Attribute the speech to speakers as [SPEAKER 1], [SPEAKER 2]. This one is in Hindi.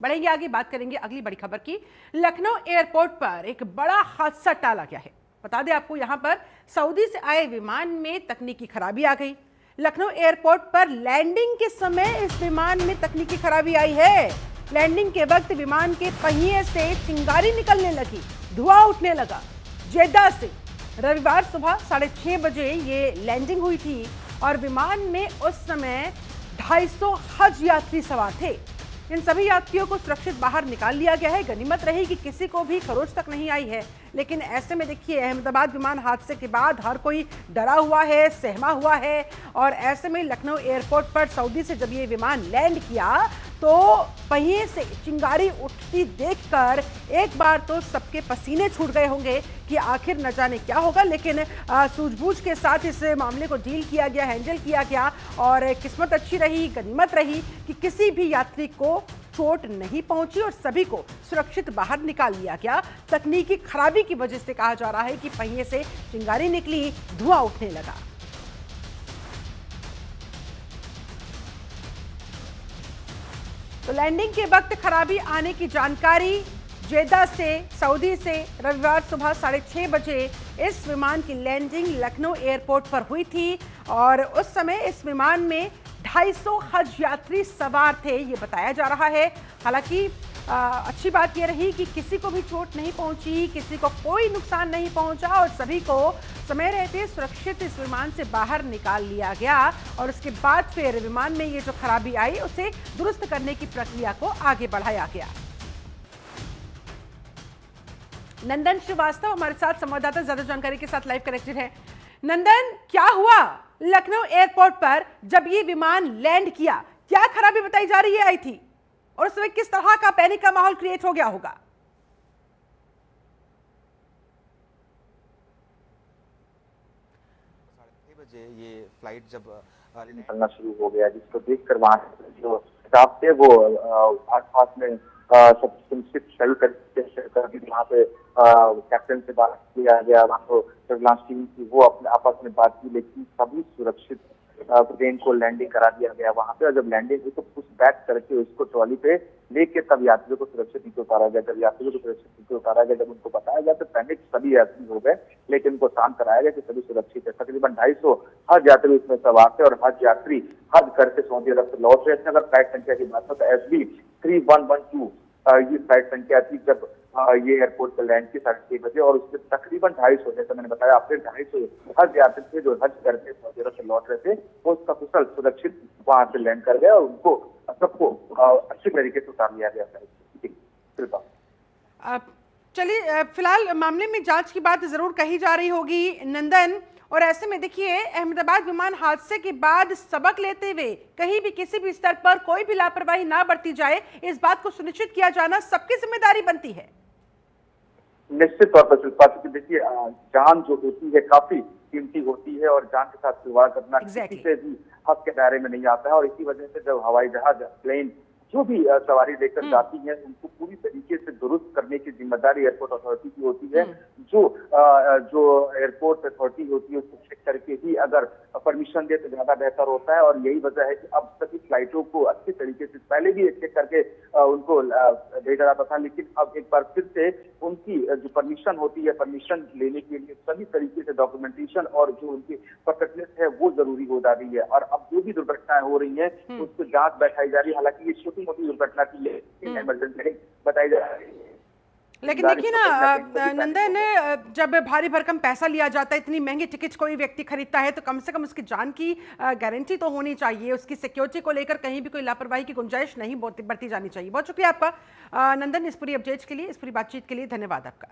[SPEAKER 1] बढ़ेंगे आगे, बात करेंगे अगली बड़ी खबर की। लखनऊ एयरपोर्ट पर एक बड़ा हादसा टाला गया है। बता दें आपको, यहां पर सऊदी से आए विमान में तकनीकी खराबी आ गई। लखनऊ एयरपोर्ट पर लैंडिंग के समय इस विमान में तकनीकी खराबी आई है। लैंडिंग के वक्त विमान के पहिए से चिंगारी निकलने लगी, धुआं उठने लगा। जेद्दा से रविवार सुबह 6:30 बजे ये लैंडिंग हुई थी और विमान में उस समय 250 हज यात्री सवार थे। इन सभी यात्रियों को सुरक्षित बाहर निकाल लिया गया है। गनीमत रही कि किसी को भी खरोच तक नहीं आई है। लेकिन ऐसे में देखिए, अहमदाबाद विमान हादसे के बाद हर कोई डरा हुआ है, सहमा हुआ है। और ऐसे में लखनऊ एयरपोर्ट पर सऊदी से जब ये विमान लैंड किया तो पहिए से चिंगारी उठती देखकर एक बार तो सबके पसीने छूट गए होंगे कि आखिर न जाने क्या होगा। लेकिन सूझबूझ के साथ इस मामले को डील किया गया, हैंडल किया गया और किस्मत अच्छी रही, गनीमत रही कि किसी भी यात्री को चोट नहीं पहुंची और सभी को सुरक्षित बाहर निकाल लिया गया। तकनीकी खराबी की वजह से कहा जा रहा है कि पहिए से चिंगारी निकली, धुआं उठने लगा। तो लैंडिंग के वक्त खराबी आने की जानकारी जेद्दा से, सऊदी से रविवार सुबह 6:30 बजे इस विमान की लैंडिंग लखनऊ एयरपोर्ट पर हुई थी और उस समय इस विमान में 250 हज यात्री सवार थे, ये बताया जा रहा है। हालांकि अच्छी बात यह रही कि किसी को भी चोट नहीं पहुंची, किसी को कोई नुकसान नहीं पहुंचा और सभी को समय रहते सुरक्षित इस विमान से बाहर निकाल लिया गया। और उसके बाद फिर विमान में ये जो खराबी आई उसे दुरुस्त करने की प्रक्रिया को आगे बढ़ाया गया। नंदन श्रीवास्तव हमारे साथ संवाददाता ज्यादा जानकारी के साथ लाइव कनेक्टेड है। नंदन, क्या हुआ लखनऊ एयरपोर्ट पर जब ये विमान लैंड किया? क्या खराबी बताई जा रही है आई थी और उस समय किस तरह का पैनिक का माहौल क्रिएट हो गया होगा?
[SPEAKER 2] 6:30 बजे ये फ्लाइट जब निकलना शुरू हो गया, जिसको देखकर वहां जो स्टाफ थे वो आसपास में सब सुनिश्चित शुरू कर वहाँ पे कैप्टन से बात किया गया, वहाँ को सर्विलांस टीम थी वो अपने आपस में बात की, लेकिन सभी सुरक्षित प्लेन को लैंडिंग करा दिया गया वहां पे। और जब लैंडिंग हुई तो पुश बैक करके उसको ट्रॉली पे लेके तब यात्रियों को सुरक्षित नीचे उतारा गया। जब यात्रियों को सुरक्षित नीचे उतारा गया, जब उनको बताया गया तो पैनिक सभी यात्री हो गए, लेकिन उनको शांत कराया गया कि सभी सुरक्षित है। तकरीबन 250 हज यात्री उसमें सवार थे और हज यात्री हज करके सऊदी अरब से लौट रहे थे। अगर फ्लाइट संख्या की बात हो तो SB 3112 ये फ्लाइट संख्या थी जब ये एयरपोर्ट पर लैंड की 6:30 बजे और उसमें तकरीबन 250, जैसे मैंने बताया आपसे, 250 हज यात्री थे जो हज करके सऊदी अरब से लौट रहे थे। वो उसका कुशल सुरक्षित वहां से लैंड कर गया और उनको सबको अच्छी तरीके से उतार लिया गया।
[SPEAKER 1] चलिए, फिलहाल मामले में जांच की बात जरूर कही जा रही होगी नंदन। और ऐसे में देखिए, अहमदाबाद विमान हादसे के बाद सबक लेते हुए कहीं भी किसी भी स्तर पर कोई भी लापरवाही ना बरती जाए, इस बात को सुनिश्चित किया जाना सबकी जिम्मेदारी बनती है।
[SPEAKER 2] निश्चित तौर पर शिल्पा, देखिए जान जो होती है काफी कीमती होती है और जान के साथ खिलवाड़ करना किसी से भी हक के दायरे में नहीं आता है। और इसी वजह से जब हवाई जहाज, प्लेन जो भी सवारी लेकर जाती है उनको पूरी तरीके से दुरुस्त करने की जिम्मेदारी एयरपोर्ट अथॉरिटी की होती है। जो एयरपोर्ट अथॉरिटी होती है उसको चेक करके ही अगर परमिशन दे तो ज्यादा बेहतर होता है। और यही वजह है कि अब सभी फ्लाइटों को अच्छी तरीके से, पहले भी चेक करके उनको भेजा जाता था, लेकिन अब एक बार फिर से उनकी जो परमिशन होती है, परमिशन लेने के लिए सभी तरीके से डॉक्यूमेंटेशन और जो उनकी परफेक्टनेस है वो जरूरी हो जा रही है। और अब जो भी दुर्घटनाएं हो रही है उसको जांच बैठाई जा रही है। हालांकि ये छोटी मोटी दुर्घटना की इमरजेंसी बताई जा रही है,
[SPEAKER 1] लेकिन देखिए ना नंदन, जब भारी भरकम पैसा लिया जाता है, इतनी महंगी टिकट कोई व्यक्ति खरीदता है तो कम से कम उसकी जान की गारंटी तो होनी चाहिए। उसकी सिक्योरिटी को लेकर कहीं भी कोई लापरवाही की गुंजाइश नहीं बरती जानी चाहिए। बहुत शुक्रिया आपका नंदन, इस पूरी अपडेट के लिए, इस पूरी बातचीत के लिए धन्यवाद आपका।